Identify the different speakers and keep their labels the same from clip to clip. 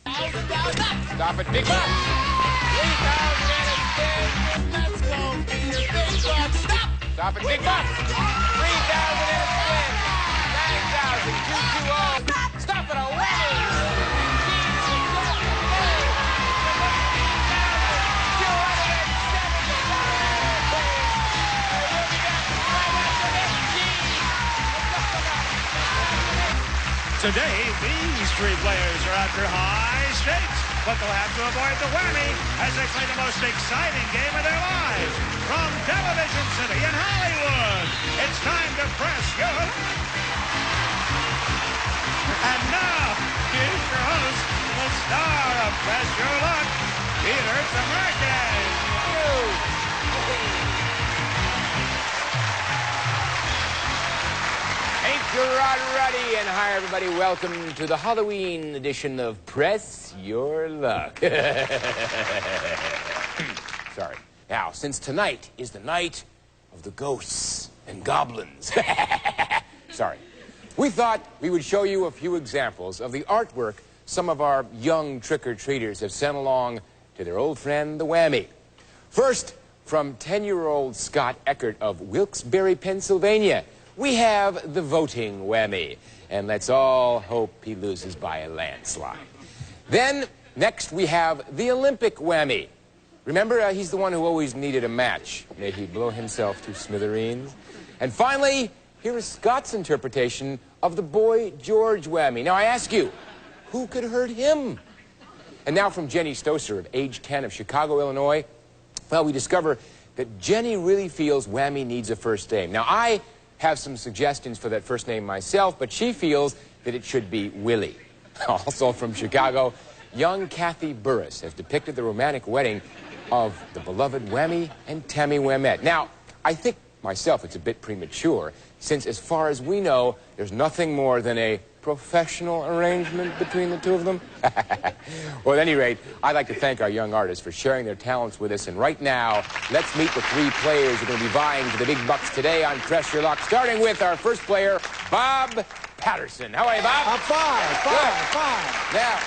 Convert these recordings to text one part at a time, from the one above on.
Speaker 1: Stop it, big bucks. 3,000 and a spin. Let's go, Peter. Big bucks. Stop. Stop it, big bucks. 3,000 and a spin. 9,220. Stop it, a whammy.
Speaker 2: Today, these three players are after high stakes, but they'll have to avoid the whammy as they play the most exciting game of their lives. From Television City in Hollywood, it's time to press your luck. And now, here's your host, the star of Press Your Luck, Peter Tamarkin.
Speaker 1: Ain't you ready? And hi, everybody. Welcome to the Halloween edition of Press Your Luck. Sorry. Now, since tonight is the night of the ghosts and goblins. Sorry. We thought we would show you a few examples of the artwork some of our young trick-or-treaters have sent along to their old friend, the Whammy. First, from 10-year-old Scott Eckert of Wilkes-Barre, Pennsylvania, we have the voting Whammy, and let's all hope he loses by a landslide. Then, next we have the Olympic Whammy. Remember, he's the one who always needed a match. May he blow himself to smithereens. And finally, here is Scott's interpretation of the Boy George Whammy. Now, I ask you, who could hurt him? And now from Jenny Stoser of age 10 of Chicago, Illinois. Well, we discover that Jenny really feels Whammy needs a first name. Now, I have some suggestions for that first name myself, but she feels that it should be Willie. Also from Chicago, young Kathy Burris has depicted the romantic wedding of the beloved Whammy and Tammy Whammette. Now, I think myself it's a bit premature, since as far as we know, there's nothing more than a professional arrangement between the two of them. Well, at any rate, I'd like to thank our young artists for sharing their talents with us. And right now, let's meet the three players who are going to be vying for the big bucks today on Press Your Luck, starting with our first player, Bob Patterson. How are you, Bob?
Speaker 3: I'm fine.
Speaker 1: Now,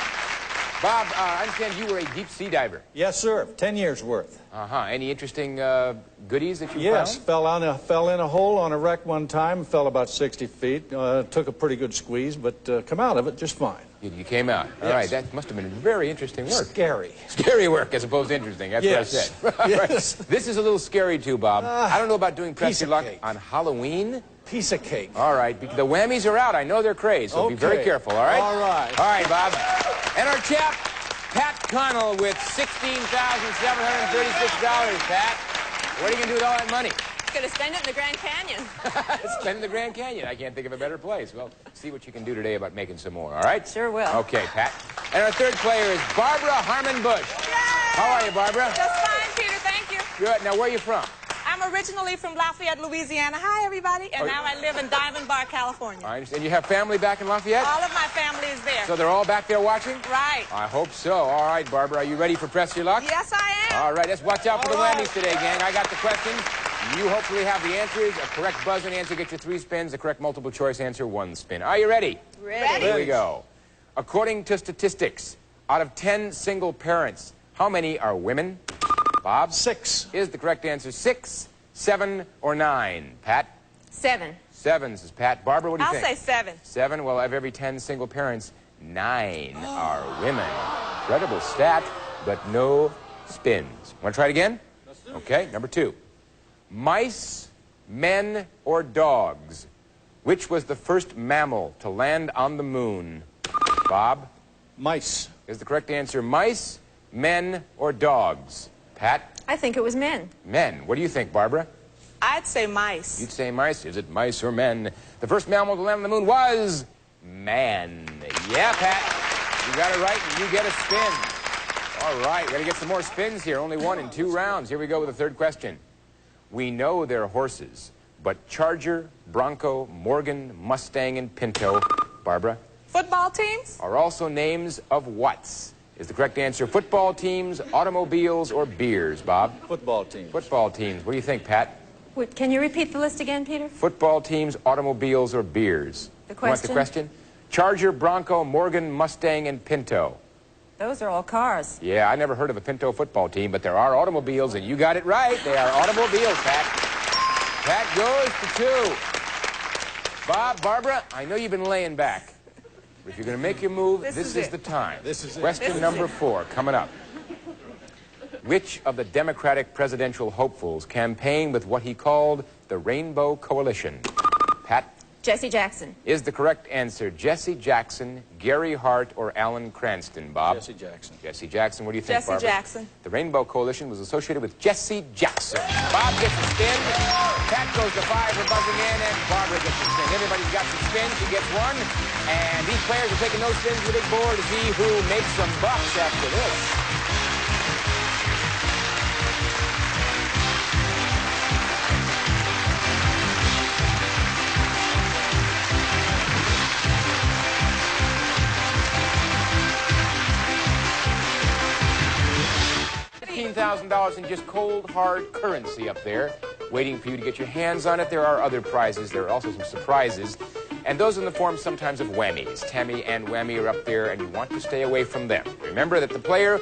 Speaker 1: Bob, I understand you were a deep-sea diver.
Speaker 3: Yes, sir. 10 years worth.
Speaker 1: Any interesting goodies that you found?
Speaker 3: Yes, fell in a hole on a wreck one time, fell about 60 feet. Took a pretty good squeeze, but come out of it just fine.
Speaker 1: You came out. All right, that must have been very interesting work.
Speaker 3: Scary.
Speaker 1: Scary work as opposed to interesting. That's what I said.
Speaker 3: Yes.
Speaker 1: Right. This is a little scary too, Bob. I don't know about doing Press Your Luck
Speaker 3: cake.
Speaker 1: on Halloween.
Speaker 3: Piece of cake.
Speaker 1: All right, because the whammies are out. I know they're crazy, so be very careful, all right?
Speaker 3: All right.
Speaker 1: All right, Bob. And our chap, Pat Connell, with $16,736. Pat, what are you going to do with all that money?
Speaker 4: Going to spend it in the Grand Canyon.
Speaker 1: Spend it in the Grand Canyon. I can't think of a better place. Well, see what you can do today about making some more, all right?
Speaker 4: Sure will.
Speaker 1: Okay, Pat. And our third player is Barbara Harmon Bush.
Speaker 4: Yay!
Speaker 1: How are you, Barbara?
Speaker 4: Just fine, Peter. Thank you.
Speaker 1: Good. Now, where are you from?
Speaker 4: I'm originally from Lafayette, Louisiana. Hi, everybody. And now I live in Diamond Bar, California.
Speaker 1: I understand. You have family back in Lafayette?
Speaker 4: All of my family is there.
Speaker 1: So they're all back there watching?
Speaker 4: Right.
Speaker 1: I hope so. All right, Barbara, are you ready for Press Your Luck?
Speaker 4: Yes, I am.
Speaker 1: All right, let's watch out for the whammies today, gang. I got the questions. You hopefully have the answers. A correct buzz-in answer gets you 3 spins. A correct multiple choice answer, 1 spin. Are you ready?
Speaker 4: Ready.
Speaker 1: Here we go. According to statistics, out of 10 single parents, how many are women? Bob?
Speaker 3: 6.
Speaker 1: Is the correct answer 6, 7, or 9? Pat?
Speaker 4: 7.
Speaker 1: 7, says Pat. Barbara, what do you
Speaker 4: I'll
Speaker 1: think?
Speaker 4: say 7.
Speaker 1: 7. Well, of every 10 single parents, 9 are women. Incredible stat, but no spins. Want to try it again? Okay, number 2. Mice, men, or dogs? Which was the first mammal to land on the moon? Bob?
Speaker 3: Mice.
Speaker 1: Is the correct answer mice, men, or dogs? Pat?
Speaker 4: I think it was men.
Speaker 1: Men. What do you think, Barbara?
Speaker 4: I'd say mice.
Speaker 1: You'd say mice. Is it mice or men? The first mammal to land on the moon was man. Yeah, Pat. You got it right, and you get a spin. All right, we're going to get some more spins here. Only 1 in 2 rounds. Here we go with the third question. We know they're horses, but Charger, Bronco, Morgan, Mustang, and Pinto, Barbara,
Speaker 4: Football teams?
Speaker 1: are also names of whats? Is the correct answer football teams, automobiles, or beers, Bob?
Speaker 3: Football team.
Speaker 1: Football teams. What do you think, Pat?
Speaker 4: Wait, can you repeat the list again, Peter?
Speaker 1: Football teams, automobiles, or beers?
Speaker 4: The
Speaker 1: You want the
Speaker 4: question?
Speaker 1: question? Charger, Bronco, Morgan, Mustang, and Pinto.
Speaker 4: Those are all cars.
Speaker 1: Yeah, I never heard of a Pinto football team, but there are automobiles, and you got it right. They are automobiles, Pat. Pat goes to 2. Bob, Barbara, I know you've been laying back. But if you're going to make your move, this is the time.
Speaker 3: This is it.
Speaker 1: Question number 4 coming up. Which of the Democratic presidential hopefuls campaigned with what he called the Rainbow Coalition? Pat?
Speaker 4: Jesse Jackson.
Speaker 1: Is the correct answer Jesse Jackson, Gary Hart, or Alan Cranston, Bob?
Speaker 3: Jesse Jackson.
Speaker 1: Jesse Jackson. What do you think,
Speaker 4: Jesse
Speaker 1: Barbara?
Speaker 4: Jackson.
Speaker 1: The Rainbow Coalition was associated with Jesse Jackson. Bob gets a spin. Pat goes to 5 for buzzing in, and Barbara gets a spin. Everybody's got some spins. He gets 1. And these players are taking those spins to the big board to see who makes some bucks after this. $15,000 in just cold, hard currency up there, waiting for you to get your hands on it. There are other prizes. There are also some surprises. And those in the form sometimes of whammies. Tammy and Whammy are up there, and you want to stay away from them. Remember that the player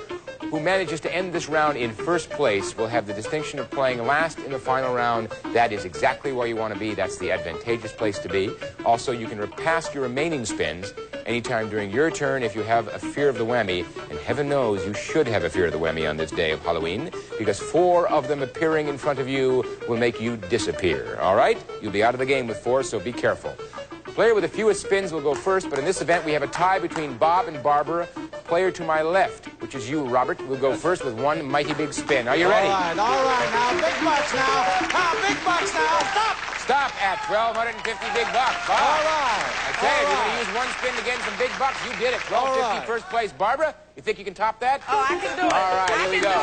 Speaker 1: who manages to end this round in first place will have the distinction of playing last in the final round. That is exactly where you want to be. That's the advantageous place to be. Also, you can pass your remaining spins anytime during your turn if you have a fear of the whammy. And heaven knows you should have a fear of the whammy on this day of Halloween, because 4 of them appearing in front of you will make you disappear. All right? You'll be out of the game with 4, so be careful. Player with the fewest spins will go first, but in this event we have a tie between Bob and Barbara. Player to my left, which is you, Robert, will go first with 1 mighty big spin. Are you ready?
Speaker 3: All right, now, big bucks now. Big bucks now. Stop!
Speaker 1: Stop at $1,250 big bucks, Bob.
Speaker 3: All right.
Speaker 1: Okay, if you're going to use 1 spin to get some big bucks, you did it. $1,250 first place. Barbara, you think you can top that?
Speaker 4: Oh, I can do it.
Speaker 1: All right, here we go.
Speaker 4: I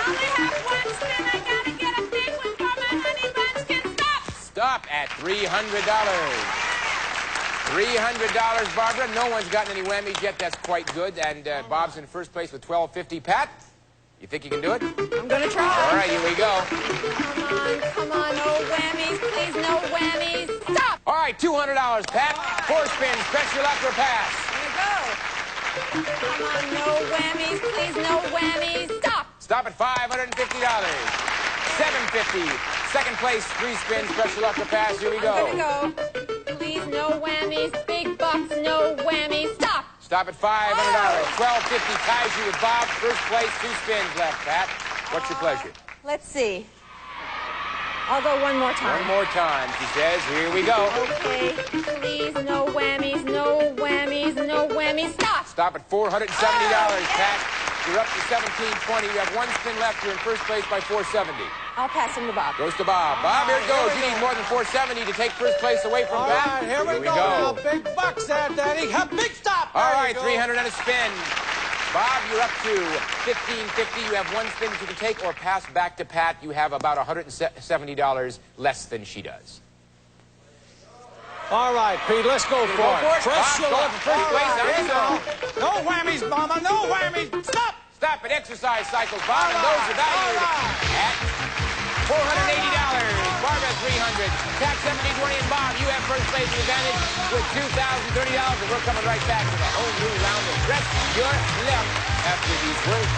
Speaker 4: only have 1 spin. I gotta get a big one for my honey buns can stop.
Speaker 1: Stop at $300. $300, Barbara. No one's gotten any whammies yet. That's quite good. And Bob's in first place with $1,250. Pat, you think you can do it?
Speaker 4: I'm gonna try.
Speaker 1: All right, here we go.
Speaker 4: Come on, no whammies, please, no whammies. Stop.
Speaker 1: All right, $200, Pat. 4 spins. Press your luck or pass.
Speaker 4: Here we go. Come on, no whammies, please, no whammies. Stop.
Speaker 1: Stop at $550. $750. Second place, 3 spins. Press your luck or pass. Here we go.
Speaker 4: I'm gonna go. Please, no whammies. Big bucks, no whammies. Stop.
Speaker 1: Stop at $500. $1,250 ties you with Bob. First place, 2 spins left, Pat. What's your pleasure?
Speaker 4: Let's see. I'll go 1 more time.
Speaker 1: 1 more time, she says. Here we go.
Speaker 4: Okay. Please, no whammies, no whammies, no whammies. Stop.
Speaker 1: Stop at $470, Pat. You're up to $1,720. You have 1 spin left. You're in first place by $470.
Speaker 4: I'll pass him to Bob.
Speaker 1: Goes to Bob. Bob, here it goes. You need more than $470 to take first place away from Pat.
Speaker 3: All right, here we go. Now, big bucks there, Daddy. Big stop.
Speaker 1: All right, $300 and a spin. Bob, you're up to $1,550. You have 1 spin that you can take or pass back to Pat. You have about $170 less than she does.
Speaker 3: All right, Pete, let's go for it.
Speaker 1: Press your luck. First place. There you go.
Speaker 3: No whammies, Mama. No whammies. Stop.
Speaker 1: Stop at exercise cycles, Bob, and those are valued at $480. Barbara, $300. Pat, $70, and Bob, you have first place advantage with $2,030, and we're coming right back to the whole new round of Press Your Luck after these words.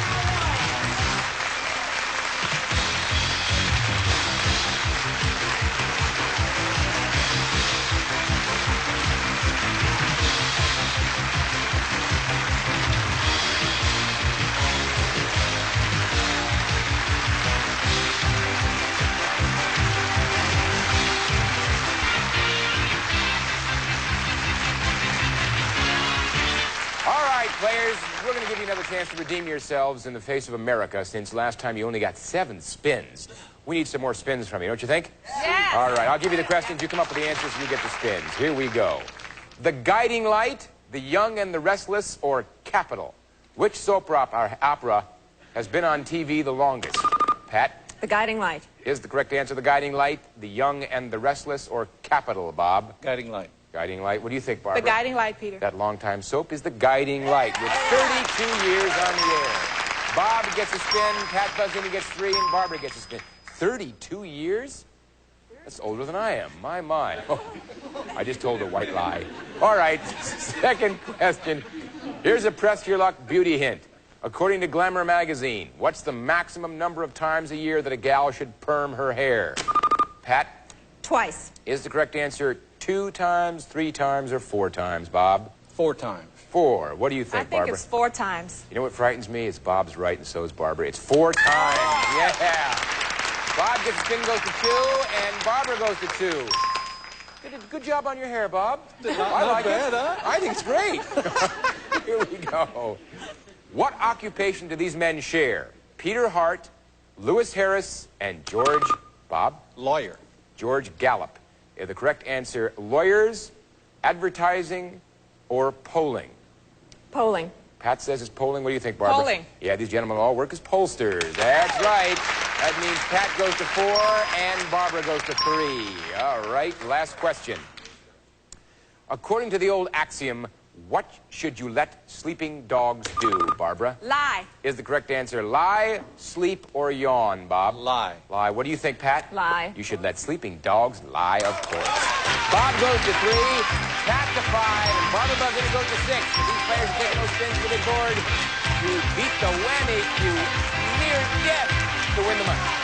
Speaker 1: Players, we're going to give you another chance to redeem yourselves in the face of America, since last time you only got 7 spins. We need some more spins from you, don't you think?
Speaker 4: Yes.
Speaker 1: All right, I'll give you the questions. You come up with the answers and you get the spins. Here we go. The Guiding Light, The Young and the Restless, or Capital? Which soap opera has been on TV the longest? Pat?
Speaker 4: The Guiding Light.
Speaker 1: Is the correct answer The Guiding Light, The Young and the Restless, or Capital, Bob?
Speaker 3: Guiding Light.
Speaker 1: Guiding Light. What do you think, Barbara?
Speaker 4: The Guiding Light, Peter.
Speaker 1: That longtime soap is The Guiding Light, with 32 years on the air. Bob gets a spin, Pat Buzzini gets 3, and Barbara gets a spin. 32 years? That's older than I am. My. Oh, I just told a white lie. All right, second question. Here's a Press Your Luck beauty hint. According to Glamour magazine, what's the maximum number of times a year that a gal should perm her hair? Pat?
Speaker 4: Twice.
Speaker 1: Is the correct answer 2 times, 3 times, or 4 times, Bob?
Speaker 3: 4 times.
Speaker 1: 4. What do you think,
Speaker 4: I think
Speaker 1: Barbara?
Speaker 4: it's 4 times.
Speaker 1: You know what frightens me? It's Bob's right, and so is Barbara. It's 4 times. Yeah. Bob gets a spin, goes to 2, and Barbara goes to 2. Good job on your hair, Bob. I like
Speaker 3: bad,
Speaker 1: it.
Speaker 3: huh?
Speaker 1: I think it's great. Here we go. What occupation do these men share? Peter Hart, Lewis Harris, and George, Bob?
Speaker 3: Lawyer.
Speaker 1: George Gallup. The correct answer, lawyers, advertising, or polling?
Speaker 4: Polling.
Speaker 1: Pat says it's polling. What do you think, Barbara?
Speaker 4: Polling.
Speaker 1: Yeah, these gentlemen all work as pollsters. That's right. That means Pat goes to 4 and Barbara goes to 3. All right, last question. According to the old axiom, what should you let sleeping dogs do, Barbara?
Speaker 4: Lie.
Speaker 1: Is the correct answer lie, sleep, or yawn, Bob?
Speaker 3: Lie.
Speaker 1: Lie. What do you think, Pat?
Speaker 4: Lie.
Speaker 1: You should let sleeping dogs lie, of course. Bob goes to 3, Pat to 5, and Barbara Buzzini goes to 6. These players are taking those spins to the big board. You beat the whammy. You near death to win the money.